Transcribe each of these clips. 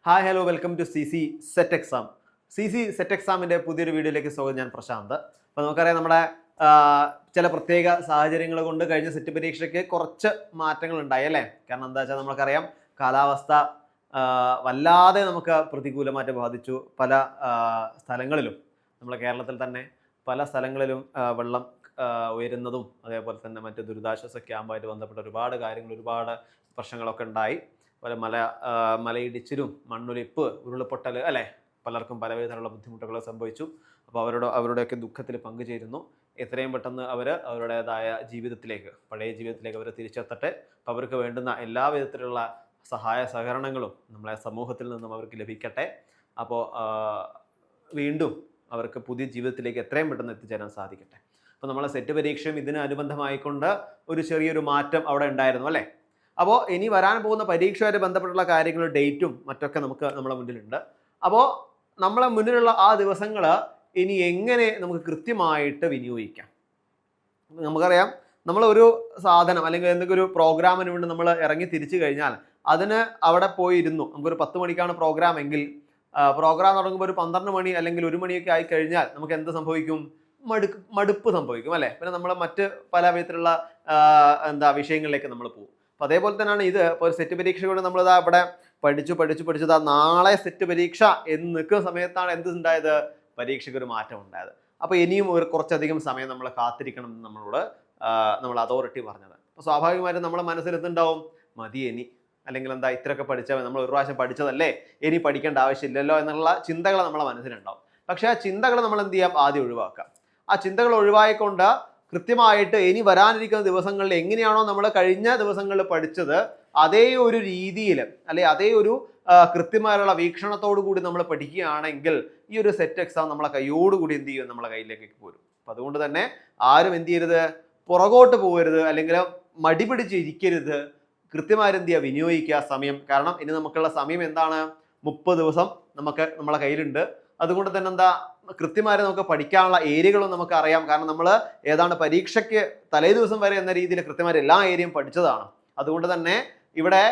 Hi hello welcome to C SET exam. SET എക്സാമിൻ്റെ പുതിയൊരു വീഡിയോയിലേക്ക് സ്വാഗതം. ഞാൻ പ്രശാന്ത്. അപ്പോൾ നമുക്കറിയാം നമ്മുടെ ചില പ്രത്യേക സാഹചര്യങ്ങൾ കൊണ്ട് കഴിഞ്ഞ സെറ്റ് പരീക്ഷയ്ക്ക് കുറച്ച് മാറ്റങ്ങൾ ഉണ്ടായി അല്ലേ. കാരണം എന്താ വെച്ചാൽ നമുക്കറിയാം കാലാവസ്ഥ വല്ലാതെ നമുക്ക് പ്രതികൂലമായിട്ട് ബാധിച്ചു. പല സ്ഥലങ്ങളിലും നമ്മുടെ കേരളത്തിൽ തന്നെ പല സ്ഥലങ്ങളിലും വെള്ളം ഉയരുന്നതും അതേപോലെ തന്നെ മറ്റ് ദുരിതാശ്വാസ ക്യാമ്പുമായിട്ട് ബന്ധപ്പെട്ട ഒരുപാട് കാര്യങ്ങൾ ഒരുപാട് പ്രശ്നങ്ങളൊക്കെ ഉണ്ടായി. പല മലയിടിച്ചിലും മണ്ണൊലിപ്പ് ഉരുൾപൊട്ടൽ അല്ലേ, പലർക്കും പല വിധത്തിലുള്ള ബുദ്ധിമുട്ടുകൾ സംഭവിച്ചു. അപ്പോൾ അവരുടെയൊക്കെ ദുഃഖത്തിൽ പങ്കുചേരുന്നു. എത്രയും പെട്ടെന്ന് അവർ അവരുടേതായ പഴയ ജീവിതത്തിലേക്ക് അവർ തിരിച്ചെത്തട്ടെ. അപ്പോൾ അവർക്ക് വേണ്ടുന്ന എല്ലാ വിധത്തിലുള്ള സഹായ സഹകരണങ്ങളും നമ്മളെ സമൂഹത്തിൽ നിന്നും അവർക്ക് ലഭിക്കട്ടെ. അപ്പോൾ വീണ്ടും അവർക്ക് പുതിയ ജീവിതത്തിലേക്ക് എത്രയും പെട്ടെന്ന് എത്തിച്ചേരാൻ സാധിക്കട്ടെ. അപ്പോൾ നമ്മളെ സെറ്റ് പരീക്ഷയും ഇതിന് അനുബന്ധമായിക്കൊണ്ട് ഒരു ചെറിയൊരു മാറ്റം അവിടെ ഉണ്ടായിരുന്നു അല്ലേ. അപ്പോൾ ഇനി വരാൻ പോകുന്ന പരീക്ഷയുമായിട്ട് ബന്ധപ്പെട്ടുള്ള കാര്യങ്ങൾ ഡേറ്റും മറ്റൊക്കെ നമ്മളെ മുന്നിലുണ്ട്. അപ്പോൾ നമ്മളെ മുന്നിലുള്ള ആ ദിവസങ്ങൾ ഇനി എങ്ങനെ നമുക്ക് കൃത്യമായിട്ട് വിനിയോഗിക്കാം. നമുക്കറിയാം നമ്മളൊരു സാധനം അല്ലെങ്കിൽ എന്തെങ്കിലും ഒരു പ്രോഗ്രാമിന് വേണ്ടി നമ്മൾ ഇറങ്ങി തിരിച്ചു കഴിഞ്ഞാൽ അതിന് അവിടെ പോയിരുന്നു. നമുക്കൊരു 10 മണിക്കാണ് പ്രോഗ്രാം എങ്കിൽ പ്രോഗ്രാം തുടങ്ങുമ്പോൾ ഒരു 12 മണി അല്ലെങ്കിൽ 1 മണിയൊക്കെ ആയി കഴിഞ്ഞാൽ നമുക്ക് എന്ത് സംഭവിക്കും? മടുപ്പ് സംഭവിക്കും അല്ലേ. പിന്നെ നമ്മൾ മറ്റ് പല വിധത്തിലുള്ള വിഷയങ്ങളിലേക്ക് നമ്മൾ പോകും. അപ്പോൾ അതേപോലെ തന്നെയാണ് ഇത്. ഇപ്പോൾ ഒരു സെറ്റ് പരീക്ഷയോട് നമ്മളിതാ ഇവിടെ പഠിച്ചതാ നാളെ സെറ്റ് പരീക്ഷ എന്ന് നിൽക്കുന്ന സമയത്താണ് എന്ത് ഉണ്ടായത്? പരീക്ഷയ്ക്ക് ഒരു മാറ്റം ഉണ്ടായത്. അപ്പോൾ ഇനിയും കുറച്ചധികം സമയം നമ്മൾ കാത്തിരിക്കണം എന്ന് നമ്മൾ അതോറിറ്റി പറഞ്ഞത്. അപ്പോൾ സ്വാഭാവികമായിട്ടും നമ്മളെ മനസ്സിലെത്തുണ്ടാവും മതി ഇനി, അല്ലെങ്കിൽ ഇത്രയൊക്കെ പഠിച്ചാൽ നമ്മൾ ഒരു പ്രാവശ്യം പഠിച്ചതല്ലേ, ഇനി പഠിക്കേണ്ട ആവശ്യമില്ലല്ലോ എന്നുള്ള ചിന്തകൾ നമ്മളെ മനസ്സിലുണ്ടാവും. പക്ഷേ ആ ചിന്തകൾ നമ്മൾ എന്ത് ചെയ്യാം? ആദ്യം ഒഴിവാക്കാം. ആ ചിന്തകൾ ഒഴിവായിക്കൊണ്ട് കൃത്യമായിട്ട് ഇനി വരാനിരിക്കുന്ന ദിവസങ്ങളിൽ എങ്ങനെയാണോ നമ്മൾ കഴിഞ്ഞ ദിവസങ്ങളിൽ പഠിച്ചത് അതേ ഒരു രീതിയിൽ അല്ലെ അതേ ഒരു കൃത്യമായുള്ള വീക്ഷണത്തോടു കൂടി നമ്മൾ പഠിക്കുകയാണെങ്കിൽ ഈ ഒരു സെറ്റ് എക്സാം നമ്മളെ കൈയോടുകൂടി എന്ത് ചെയ്യും? നമ്മളെ കയ്യിലേക്ക് പോരും. അപ്പം അതുകൊണ്ട് തന്നെ ആരും എന്ത് ചെയ്യരുത്? പുറകോട്ട് പോകരുത്, അല്ലെങ്കിൽ മടി പിടിച്ചിരിക്കരുത്. കൃത്യമായിട്ട് എന്ത് ചെയ്യുക? വിനിയോഗിക്കുക സമയം. കാരണം ഇനി നമുക്കുള്ള സമയം എന്താണ്? 30 ദിവസം നമ്മളെ കയ്യിലുണ്ട്. അതുകൊണ്ട് തന്നെ കൃത്യമായിട്ട് നമുക്ക് പഠിക്കാനുള്ള ഏരിയകളും നമുക്ക് അറിയാം. കാരണം നമ്മൾ ഏതാണ് പരീക്ഷയ്ക്ക് തലേ ദിവസം വരെ എന്ന രീതിയിൽ കൃത്യമായിട്ട് എല്ലാ ഏരിയയും പഠിച്ചതാണ്. അതുകൊണ്ട് തന്നെ ഇവിടെ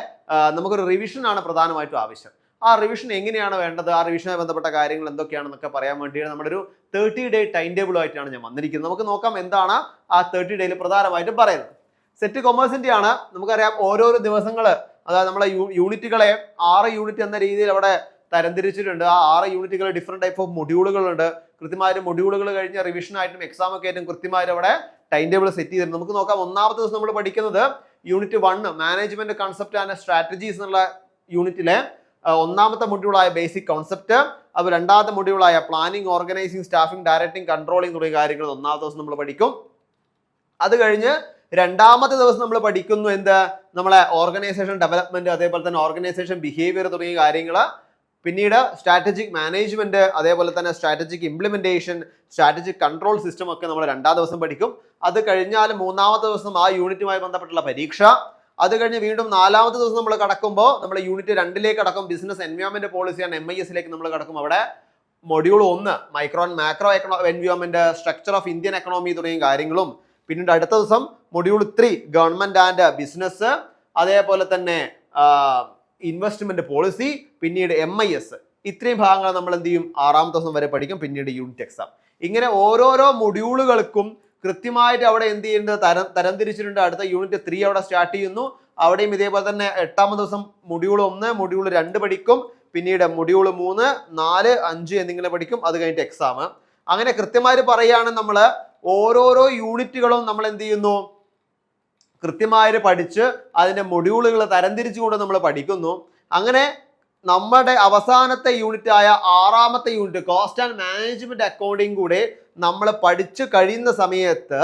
നമുക്കൊരു റിവിഷനാണ് പ്രധാനമായിട്ടും ആവശ്യം. ആ റിവിഷൻ എങ്ങനെയാണ് വേണ്ടത്, ആ റിവിഷനുമായി ബന്ധപ്പെട്ട കാര്യങ്ങൾ എന്തൊക്കെയാണെന്നൊക്കെ പറയാൻ വേണ്ടിയാണ് നമ്മുടെ ഒരു 30 ഡേ ടൈം ടേബിളുമായിട്ടാണ് ഞാൻ വന്നിരിക്കുന്നത്. നമുക്ക് നോക്കാം എന്താണ് ആ 30 ഡേയിൽ പ്രധാനമായിട്ടും പറയുന്നത്. സെറ്റ് കൊമേഴ്സിന്റെ ആണ്. നമുക്കറിയാം ഓരോരോ ദിവസങ്ങൾ, അതായത് നമ്മളെ യൂണിറ്റുകളെ 6 യൂണിറ്റ് എന്ന രീതിയിൽ അവിടെ തരംതിരിച്ചിട്ടുണ്ട്. ആ 6 യൂണിറ്റുകൾ ഡിഫറെന്റ് ടൈപ്പ് ഓഫ് മൊഡ്യൂളുകളുണ്ട്. കൃത്യമായിട്ട് മൊഡ്യൂളുകൾ കഴിഞ്ഞ റിവിഷനായിട്ടും എക്സാം ഒക്കെ ആയിട്ടും കൃത്യമായിട്ട് അവിടെ ടൈം ടേബിൾ സെറ്റ് ചെയ്തിട്ടുണ്ട്. നമുക്ക് നോക്കാം. ഒന്നാമത്തെ ദിവസം നമ്മൾ പഠിക്കുന്നത് unit 1 management concept and strategies എന്നുള്ള യൂണിറ്റിലെ ഒന്നാമത്തെ മൊഡ്യൂളായ ബേസിക് കോൺസെപ്റ്റ്. അത് രണ്ടാമത്തെ മൊഡ്യൂളായ planning, organising, staffing, directing, controlling തുടങ്ങിയ കാര്യങ്ങൾ ഒന്നാമത്തെ ദിവസം നമ്മൾ പഠിക്കും. അത് കഴിഞ്ഞ് രണ്ടാമത്തെ ദിവസം നമ്മൾ പഠിക്കുന്നു നമ്മളെ ഓർഗനൈസേഷൻ ഡെവലപ്മെന്റ്, അതേപോലെ തന്നെ ഓർഗനൈസേഷൻ ബിഹേവിയർ തുടങ്ങിയ കാര്യങ്ങൾ. പിന്നീട് സ്ട്രാറ്റജിക് മാനേജ്മെന്റ്, അതേപോലെ തന്നെ strategic implementation, strategic control system ഒക്കെ നമ്മൾ 2ാം ദിവസം പഠിക്കും. അത് കഴിഞ്ഞാൽ 3ാമത്തെ ദിവസം ആ യൂണിറ്റുമായി ബന്ധപ്പെട്ടുള്ള പരീക്ഷ. അത് കഴിഞ്ഞ് വീണ്ടും 4ാമത്തെ ദിവസം നമ്മൾ കടക്കുമ്പോൾ നമ്മൾ യൂണിറ്റ് 2ലേക്ക് കടക്കും. Business environment policy and MIS നമ്മൾ കടക്കും. അവിടെ module 1 micro and macro environment, structure of Indian economy തുടങ്ങിയ കാര്യങ്ങളും. പിന്നീട് അടുത്ത ദിവസം മൊഡ്യൂൾ 3 ഗവൺമെന്റ് ആൻഡ് ബിസിനസ്, അതേപോലെ തന്നെ ഇൻവെസ്റ്റ്മെന്റ് പോളിസി, പിന്നീട് MIS. ഇത്രയും ഭാഗങ്ങൾ നമ്മൾ എന്ത് ചെയ്യും? 6ാമത്തെ ദിവസം വരെ പഠിക്കും. പിന്നീട് യൂണിറ്റ് എക്സാം. ഇങ്ങനെ ഓരോരോ മൊഡ്യൂളുകൾക്കും കൃത്യമായിട്ട് അവിടെ എന്ത് ചെയ്യുന്നത്? തരംതിരിച്ചിട്ടുണ്ട്. അടുത്ത യൂണിറ്റ് 3 അവിടെ സ്റ്റാർട്ട് ചെയ്യുന്നു. അവിടെയും ഇതേപോലെ തന്നെ 8ാമത്തെ ദിവസം മൊഡ്യൂൾ 1 മൊഡ്യൂൾ 2 പഠിക്കും. പിന്നീട് മൊഡ്യൂൾ 3 4 5 എന്നിങ്ങനെ പഠിക്കും. അത് കഴിഞ്ഞിട്ട് എക്സാം. അങ്ങനെ കൃത്യമായിട്ട് പറയുകയാണ് നമ്മൾ ഓരോരോ യൂണിറ്റുകളും നമ്മൾ എന്ത് ചെയ്യുന്നു? കൃത്യമായിട്ട് പഠിച്ച് അതിൻ്റെ മൊഡ്യൂളുകൾ തരംതിരിച്ചുകൊണ്ട് നമ്മൾ പഠിക്കുന്നു. അങ്ങനെ നമ്മുടെ അവസാനത്തെ യൂണിറ്റായ 6ാമത്തെ unit cost and management accounting കൂടെ നമ്മൾ പഠിച്ചു കഴിയുന്ന സമയത്ത്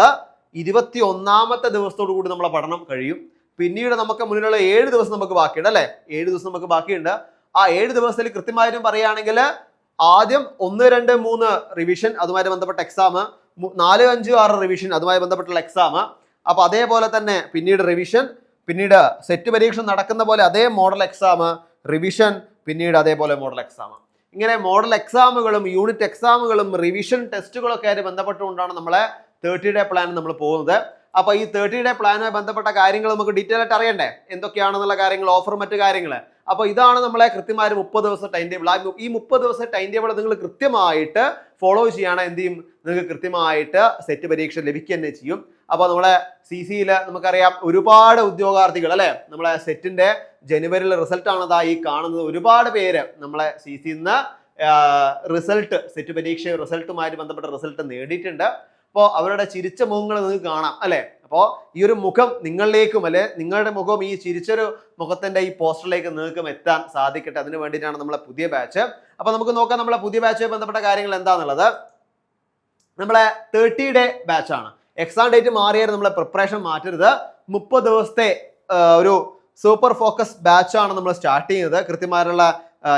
21ാമത്തെ ദിവസത്തോടു കൂടി നമ്മളെ പഠനം കഴിയും. പിന്നീട് നമുക്ക് മുന്നിലുള്ള 7 ദിവസം നമുക്ക് ബാക്കിയുണ്ട് അല്ലേ. 7 ദിവസം നമുക്ക് ബാക്കിയുണ്ട്. ആ 7 ദിവസത്തിൽ കൃത്യമായിട്ടും പറയുകയാണെങ്കിൽ ആദ്യം 1 2 3 റിവിഷൻ, അതുമായി ബന്ധപ്പെട്ട എക്സാം. 4 5 6 റിവിഷൻ, അതുമായി ബന്ധപ്പെട്ടുള്ള എക്സാം. അപ്പൊ അതേപോലെ തന്നെ പിന്നീട് റിവിഷൻ, പിന്നീട് സെറ്റ് പരീക്ഷ നടക്കുന്ന പോലെ അതേ മോഡൽ എക്സാം, റിവിഷൻ, പിന്നീട് അതേപോലെ മോഡൽ എക്സാം. ഇങ്ങനെ മോഡൽ എക്സാമുകളും യൂണിറ്റ് എക്സാമുകളും റിവിഷൻ ടെസ്റ്റുകളൊക്കെ ആയിട്ട് ബന്ധപ്പെട്ടുകൊണ്ടാണ് നമ്മളെ 30 ഡേ പ്ലാൻ നമ്മൾ പോകുന്നത്. അപ്പോൾ ഈ 30 ഡേ പ്ലാനുമായി ബന്ധപ്പെട്ട കാര്യങ്ങൾ നമുക്ക് ഡീറ്റെയിൽ ആയിട്ട് അറിയണ്ടേ? എന്തൊക്കെയാണെന്നുള്ള കാര്യങ്ങൾ, ഓഫർ മറ്റു കാര്യങ്ങൾ. അപ്പോൾ ഇതാണ് നമ്മളെ കൃത്യമായ 30 ദിവസം ടൈം ടേബിൾ. ഈ 30 ദിവസം ടൈം ടേബിൾ നിങ്ങൾ കൃത്യമായിട്ട് ഫോളോ ചെയ്യുകയാണെങ്കിൽ എന്ത് ചെയ്യും, നിങ്ങൾക്ക് കൃത്യമായിട്ട് സെറ്റ് പരീക്ഷ ലഭിക്കുക തന്നെ ചെയ്യും. അപ്പോൾ നമ്മളെ CC നമുക്കറിയാം ഒരുപാട് ഉദ്യോഗാർത്ഥികൾ അല്ലെ, നമ്മളെ സെറ്റിന്റെ ജനുവരിയിലെ റിസൾട്ട് ആണ് ഈ കാണുന്നത്. ഒരുപാട് പേര് നമ്മളെ CC റിസൾട്ട്, സെറ്റ് പരീക്ഷ റിസൾട്ടുമായിട്ട് ബന്ധപ്പെട്ട റിസൾട്ട് നേടിയിട്ടുണ്ട്. അപ്പോൾ അവരുടെ ചിരിച്ച മുഖങ്ങൾ നിങ്ങൾക്ക് കാണാം അല്ലെ. അപ്പോൾ ഈ ഒരു മുഖം നിങ്ങളിലേക്കും അല്ലെ, നിങ്ങളുടെ മുഖം ഈ ചിരിച്ചൊരു മുഖത്തിന്റെ ഈ പോസ്റ്ററിലേക്ക് നിങ്ങൾക്കും എത്താൻ സാധിക്കട്ടെ. അതിന് വേണ്ടിയിട്ടാണ് നമ്മളെ പുതിയ ബാച്ച്. അപ്പൊ നമുക്ക് നോക്കാം നമ്മളെ പുതിയ ബാച്ചുമായി ബന്ധപ്പെട്ട കാര്യങ്ങൾ എന്താണെന്നുള്ളത്. നമ്മളെ 30 ഡേ ബാച്ചാണ്. എക്സാം ഡേറ്റ് മാറിയാൽ നമ്മളെ പ്രിപ്പറേഷൻ മാറ്റരുത്. 30 ദിവസത്തെ ഒരു സൂപ്പർ ഫോക്കസ് ബാച്ചാണ് നമ്മൾ സ്റ്റാർട്ട് ചെയ്യുന്നത്. കൃത്യമായിട്ടുള്ള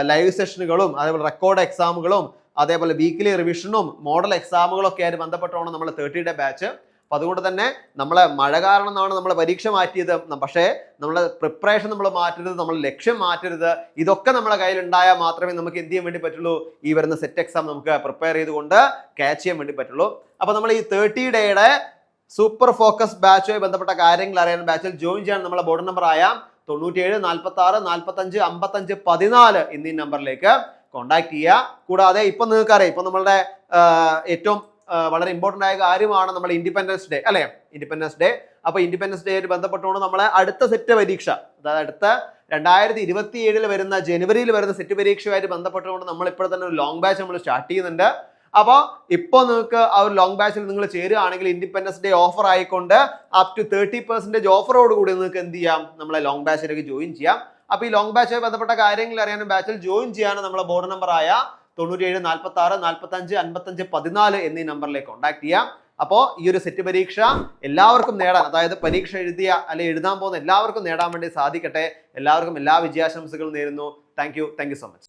ലൈവ് സെഷനുകളും അതേപോലെ റെക്കോർഡ് എക്സാമുകളും അതേപോലെ വീക്കിലി റിവിഷനും മോഡൽ എക്സാമുകളും ഒക്കെ ആയിട്ട് ബന്ധപ്പെട്ടാണ് നമ്മൾ 30 ഡേ ബാച്ച്. അപ്പം അതുകൊണ്ട് തന്നെ നമ്മളെ മഴ കാരണമാണ് നമ്മൾ പരീക്ഷ മാറ്റിയത്. പക്ഷേ നമ്മളെ പ്രിപ്പറേഷൻ നമ്മൾ മാറ്റരുത്, നമ്മൾ ലക്ഷ്യം മാറ്റരുത്. ഇതൊക്കെ നമ്മുടെ കയ്യിൽ ഉണ്ടായാൽ മാത്രമേ നമുക്ക് എന്ത് ചെയ്യാൻ വേണ്ടി പറ്റുള്ളൂ, ഈ വരുന്ന സെറ്റ് എക്സാം നമുക്ക് പ്രിപ്പയർ ചെയ്തുകൊണ്ട് ക്യാച്ച് ചെയ്യാൻ വേണ്ടി പറ്റുള്ളൂ. അപ്പോൾ നമ്മൾ ഈ 30 ഡേയുടെ സൂപ്പർ ഫോക്കസ് ബാച്ചുമായി ബന്ധപ്പെട്ട കാര്യങ്ങൾ അറിയാൻ ബാച്ചിൽ ജോയിൻ ചെയ്യാൻ നമ്മളെ ബോർഡ് നമ്പർ ആയ 97 46 45 55 14 എന്നീ നമ്പറിലേക്ക് കോൺടാക്ട് ചെയ്യുക. കൂടാതെ ഇപ്പൊ നിങ്ങൾക്ക് അറിയാം, ഇപ്പൊ നമ്മളുടെ ഏറ്റവും വളരെ ഇമ്പോർട്ടന്റ് ആയ കാര്യമാണ് നമ്മുടെ ഇൻഡിപെൻഡൻസ് ഡേ അല്ലെ, ഇൻഡിപെൻഡൻസ് ഡേ. അപ്പൊ ഇൻഡിപെൻഡൻസ് ഡേ ആയിട്ട് ബന്ധപ്പെട്ടുകൊണ്ട് നമ്മളെ അടുത്ത സെറ്റ് പരീക്ഷ, അതായത് അടുത്ത 2027 വരുന്ന ജനുവരിയിൽ വരുന്ന സെറ്റ് പരീക്ഷയുമായിട്ട് ബന്ധപ്പെട്ടുകൊണ്ട് നമ്മൾ ഇപ്പോൾ തന്നെ ഒരു ലോങ് ബാച്ച് നമ്മൾ സ്റ്റാർട്ട് ചെയ്യുന്നുണ്ട്. അപ്പോൾ ഇപ്പോൾ നിങ്ങൾക്ക് ആ ഒരു ലോങ് ബാച്ചിൽ നിങ്ങൾ ചേരുകയാണെങ്കിൽ ഇൻഡിപെൻഡൻസ് ഡേ ഓഫർ ആയിക്കൊണ്ട് അപ് ടു 30% ഓഫറോട് കൂടി നിങ്ങൾക്ക് എന്ത് ചെയ്യാം, നമ്മളെ ലോങ് ബാച്ചിലേക്ക് ജോയിൻ ചെയ്യാം. അപ്പോൾ ഈ ലോങ് ബാച്ചുമായി ബന്ധപ്പെട്ട കാര്യങ്ങൾ അറിയാനും ബാച്ചിൽ ജോയിൻ ചെയ്യാനും നമ്മളെ ബോർഡ് നമ്പർ ആയ 97 46 45 55 14 എന്നീ നമ്പറിലേക്ക് കോൺടാക്ട് ചെയ്യാം. അപ്പോൾ ഈ ഒരു സെറ്റ് പരീക്ഷ എല്ലാവർക്കും നേടാൻ, അതായത് പരീക്ഷ എഴുതിയ അല്ലെങ്കിൽ എഴുതാൻ പോകുന്ന എല്ലാവർക്കും നേടാൻ വേണ്ടി സാധിക്കട്ടെ. എല്ലാവർക്കും എല്ലാ വിജയാശംസകളും നേരുന്നു. Thank you so much.